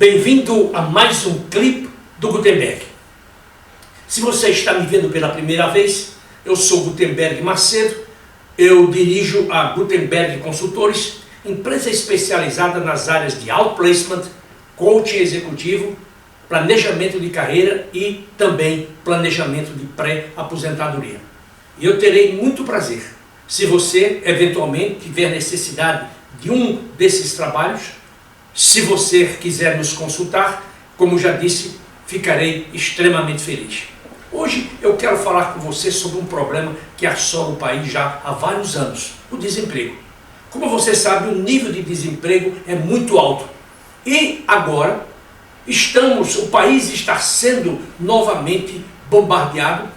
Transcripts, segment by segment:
Bem-vindo a mais um clipe do Gutenberg. Se você está me vendo pela primeira vez, eu sou Gutenberg Macedo, eu dirijo a Gutenberg Consultores, empresa especializada nas áreas de outplacement, coaching executivo, planejamento de carreira e também planejamento de pré-aposentadoria. E eu terei muito prazer, se você eventualmente tiver necessidade de um desses trabalhos. Se você quiser nos consultar, como já disse, ficarei extremamente feliz. Hoje eu quero falar com você sobre um problema que assola o país já há vários anos, o desemprego. Como você sabe, o nível de desemprego é muito alto. E agora, o país está sendo novamente bombardeado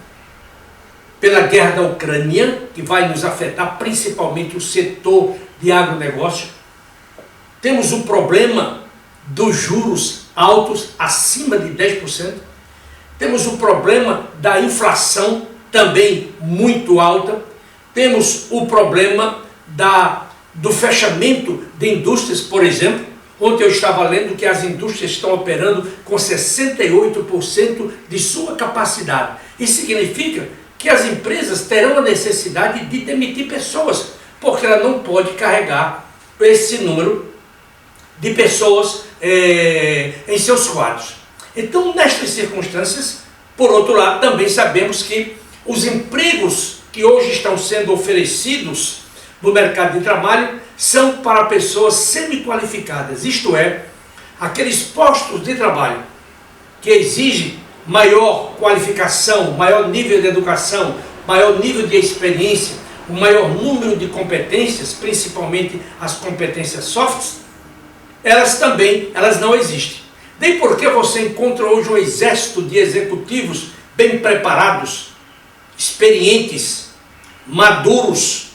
pela guerra da Ucrânia, que vai nos afetar principalmente o setor de agronegócio. Temos o problema dos juros altos, acima de 10%. Temos o problema da inflação, também muito alta. Temos o problema do fechamento de indústrias, por exemplo. Ontem eu estava lendo que as indústrias estão operando com 68% de sua capacidade. Isso significa que as empresas terão a necessidade de demitir pessoas, porque ela não pode carregar esse número de pessoas em seus quadros. Então, nestas circunstâncias, por outro lado, também sabemos que os empregos que hoje estão sendo oferecidos no mercado de trabalho são para pessoas semi-qualificadas, isto é, aqueles postos de trabalho que exigem maior qualificação, maior nível de educação, maior nível de experiência, um maior número de competências, principalmente as competências softs. Elas não existem. Nem porque você encontra hoje um exército de executivos bem preparados, experientes, maduros,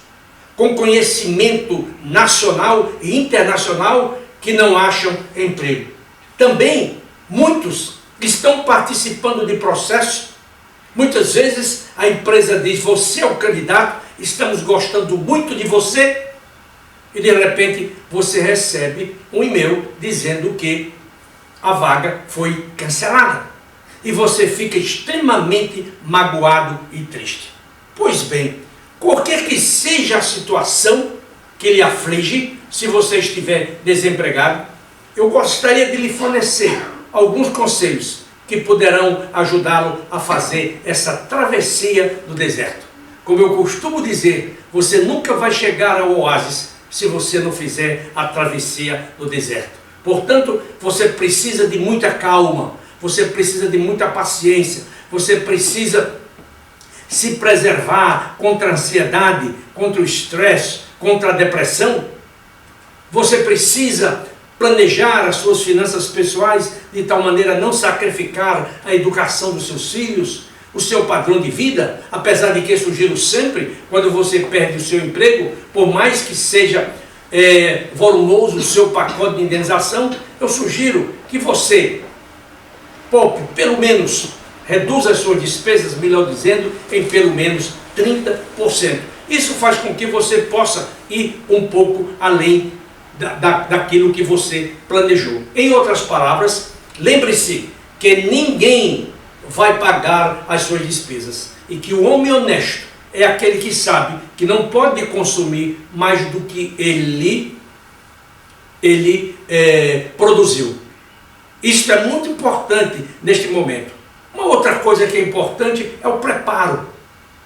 com conhecimento nacional e internacional, que não acham emprego. Também muitos estão participando de processos. Muitas vezes a empresa diz: você é o candidato, estamos gostando muito de você. E de repente você recebe um e-mail dizendo que a vaga foi cancelada. E você fica extremamente magoado e triste. Pois bem, qualquer que seja a situação que lhe aflige, se você estiver desempregado, eu gostaria de lhe fornecer alguns conselhos que poderão ajudá-lo a fazer essa travessia do deserto. Como eu costumo dizer, você nunca vai chegar ao oásis se você não fizer a travessia do deserto. Portanto, você precisa de muita calma, você precisa de muita paciência, você precisa se preservar contra a ansiedade, contra o estresse, contra a depressão. Você precisa planejar as suas finanças pessoais de tal maneira a não sacrificar a educação dos seus filhos, o seu padrão de vida, apesar de que eu sugiro sempre, quando você perde o seu emprego, por mais que seja volumoso o seu pacote de indenização, eu sugiro que você poupe, pelo menos, reduza as suas despesas, melhor dizendo, em pelo menos 30%. Isso faz com que você possa ir um pouco além daquilo que você planejou. Em outras palavras, lembre-se que ninguém vai pagar as suas despesas e que o homem honesto é aquele que sabe que não pode consumir mais do que ele produziu. Isso é muito importante neste momento. Uma outra coisa que é importante é o preparo.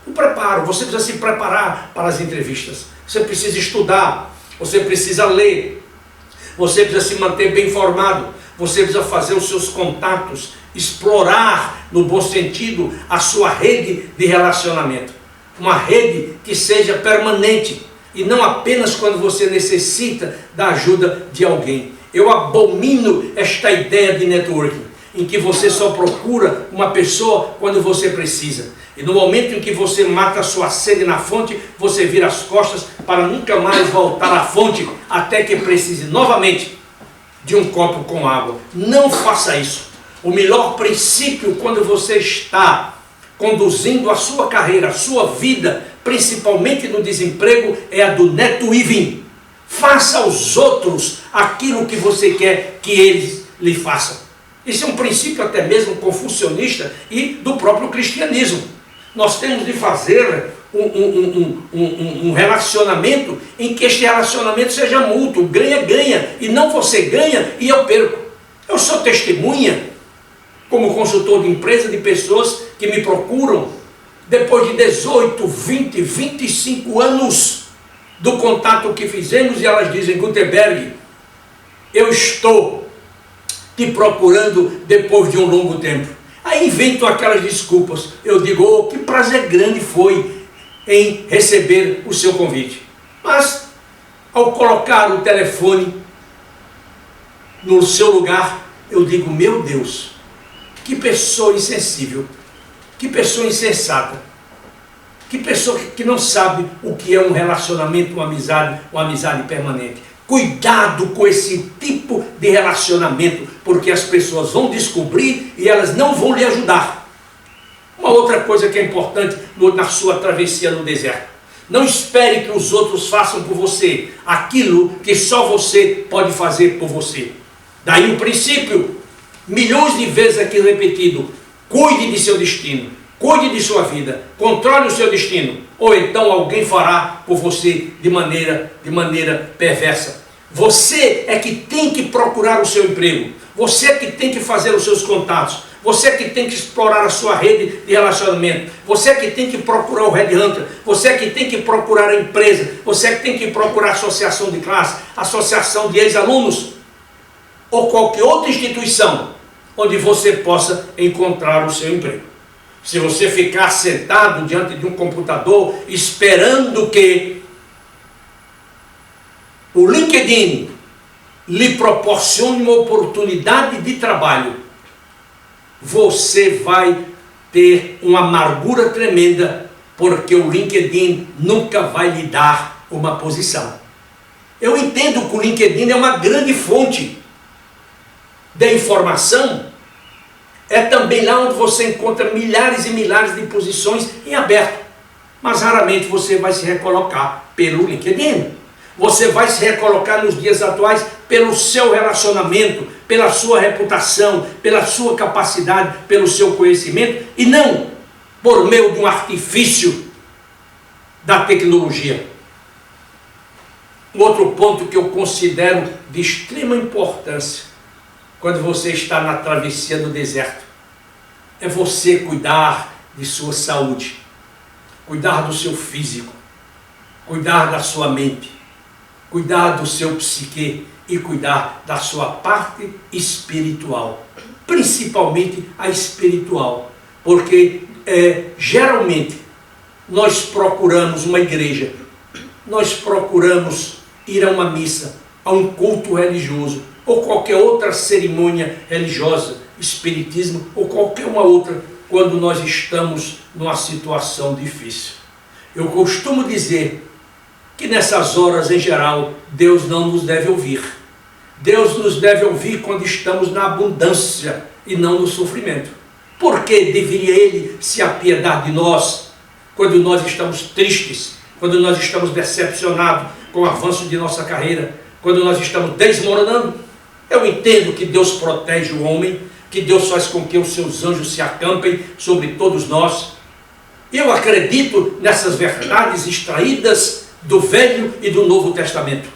O preparo, você precisa se preparar para as entrevistas, você precisa estudar, você precisa ler, você precisa se manter bem informado, você precisa fazer os seus contatos, explorar, no bom sentido, a sua rede de relacionamento. Uma rede que seja permanente e não apenas quando você necessita da ajuda de alguém. Eu abomino esta ideia de networking, em que você só procura uma pessoa quando você precisa. E no momento em que você mata a sua sede na fonte, você vira as costas para nunca mais voltar à fonte, até que precise novamente de um copo com água. Não faça isso. O melhor princípio quando você está conduzindo a sua carreira, a sua vida, principalmente no desemprego, é a do netweaving. Faça aos outros aquilo que você quer que eles lhe façam. Isso é um princípio até mesmo confucionista e do próprio cristianismo. Nós temos de fazer um relacionamento em que este relacionamento seja mútuo, ganha-ganha, e não você ganha e eu perco. Eu sou testemunha, como consultor de empresa, de pessoas que me procuram depois de 18, 20, 25 anos do contato que fizemos, e elas dizem: Gutenberg, eu estou te procurando depois de um longo tempo. Aí invento aquelas desculpas. Eu digo: oh, que prazer grande foi em receber o seu convite. Mas, ao colocar o telefone no seu lugar, eu digo: meu Deus, que pessoa insensível, que pessoa insensata, que pessoa que não sabe o que é um relacionamento, uma amizade permanente. Cuidado com esse tipo de relacionamento, porque as pessoas vão descobrir e elas não vão lhe ajudar. Uma outra coisa que é importante na sua travessia no deserto: não espere que os outros façam por você aquilo que só você pode fazer por você. Daí o princípio, milhões de vezes aqui repetido: cuide de seu destino, cuide de sua vida, controle o seu destino, ou então alguém fará por você de maneira perversa. Você é que tem que procurar o seu emprego, você é que tem que fazer os seus contatos, você é que tem que explorar a sua rede de relacionamento, você é que tem que procurar o headhunter, você é que tem que procurar a empresa, você é que tem que procurar a associação de classe, associação de ex-alunos, ou qualquer outra instituição onde você possa encontrar o seu emprego. Se você ficar sentado diante de um computador esperando que o LinkedIn lhe proporcione uma oportunidade de trabalho, você vai ter uma amargura tremenda, porque o LinkedIn nunca vai lhe dar uma posição. Eu entendo que o LinkedIn é uma grande fonte de informação, é também lá onde você encontra milhares e milhares de posições em aberto, mas raramente você vai se recolocar pelo LinkedIn. Você vai se recolocar nos dias atuais pelo seu relacionamento, pela sua reputação, pela sua capacidade, pelo seu conhecimento, e não por meio de um artifício da tecnologia. Um outro ponto que eu considero de extrema importância quando você está na travessia do deserto é você cuidar de sua saúde, cuidar do seu físico, cuidar da sua mente, cuidar do seu psique e cuidar da sua parte espiritual, principalmente a espiritual, porque geralmente nós procuramos uma igreja, nós procuramos ir a uma missa, a um culto religioso, ou qualquer outra cerimônia religiosa, espiritismo, ou qualquer uma outra, quando nós estamos numa situação difícil. Eu costumo dizer que nessas horas, em geral, Deus não nos deve ouvir. Deus nos deve ouvir quando estamos na abundância e não no sofrimento. Por que deveria Ele se apiedar de nós quando nós estamos tristes, quando nós estamos decepcionados com o avanço de nossa carreira, quando nós estamos desmoronando? Eu entendo que Deus protege o homem, que Deus faz com que os seus anjos se acampem sobre todos nós. Eu acredito nessas verdades extraídas do Velho e do Novo Testamento,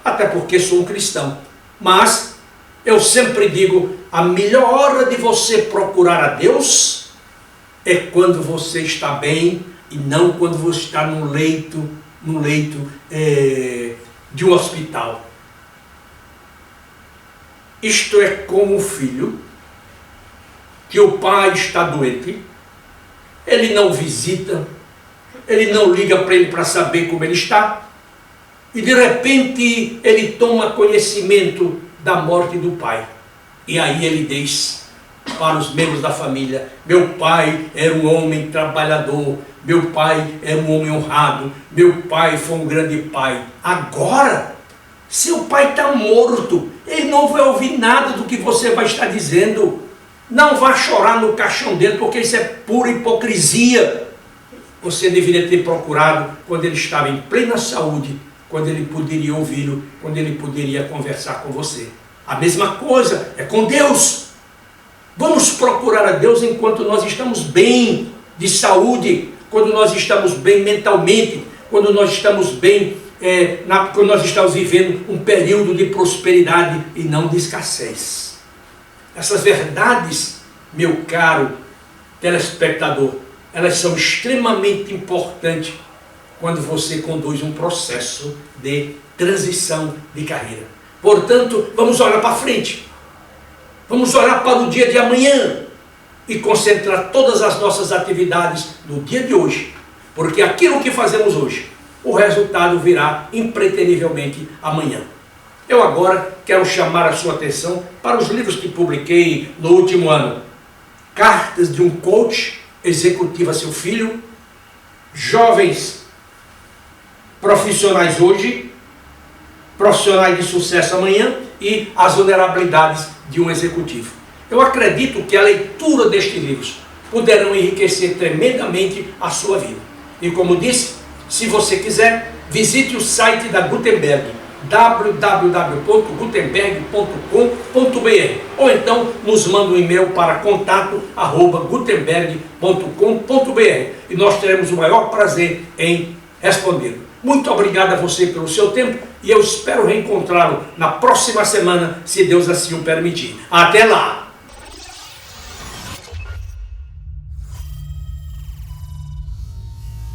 até porque sou um cristão. Mas eu sempre digo, a melhor hora de você procurar a Deus é quando você está bem e não quando você está no leito de um hospital. Isto é como um filho que o pai está doente, ele não visita, ele não liga para ele para saber como ele está, e de repente ele toma conhecimento da morte do pai. E aí ele diz para os membros da família: meu pai era um homem trabalhador, meu pai era um homem honrado, meu pai foi um grande pai. Agora, seu pai está morto, ele não vai ouvir nada do que você vai estar dizendo. Não vá chorar no caixão dele, porque isso é pura hipocrisia. Você deveria ter procurado quando ele estava em plena saúde, quando ele poderia ouvi-lo, quando ele poderia conversar com você. A mesma coisa é com Deus. Vamos procurar a Deus enquanto nós estamos bem de saúde, quando nós estamos bem mentalmente, quando nós estamos bem, quando nós estamos vivendo um período de prosperidade e não de escassez. Essas verdades, meu caro telespectador, elas são extremamente importantes quando você conduz um processo de transição de carreira. Portanto, vamos olhar para frente. Vamos olhar para o dia de amanhã e concentrar todas as nossas atividades no dia de hoje. Porque aquilo que fazemos hoje, o resultado virá impreterivelmente amanhã. Eu agora quero chamar a sua atenção para os livros que publiquei no último ano. Cartas de um coach executivo a seu filho, Jovens Profissionais hoje, Profissionais de Sucesso amanhã e As Vulnerabilidades de um Executivo. Eu acredito que a leitura destes livros poderão enriquecer tremendamente a sua vida. E como disse, se você quiser, visite o site da Gutenberg, www.gutenberg.com.br, ou então nos manda um e-mail para contato@gutenberg.com.br e nós teremos o maior prazer em responder. Muito obrigado a você pelo seu tempo e eu espero reencontrá-lo na próxima semana, se Deus assim o permitir. Até lá!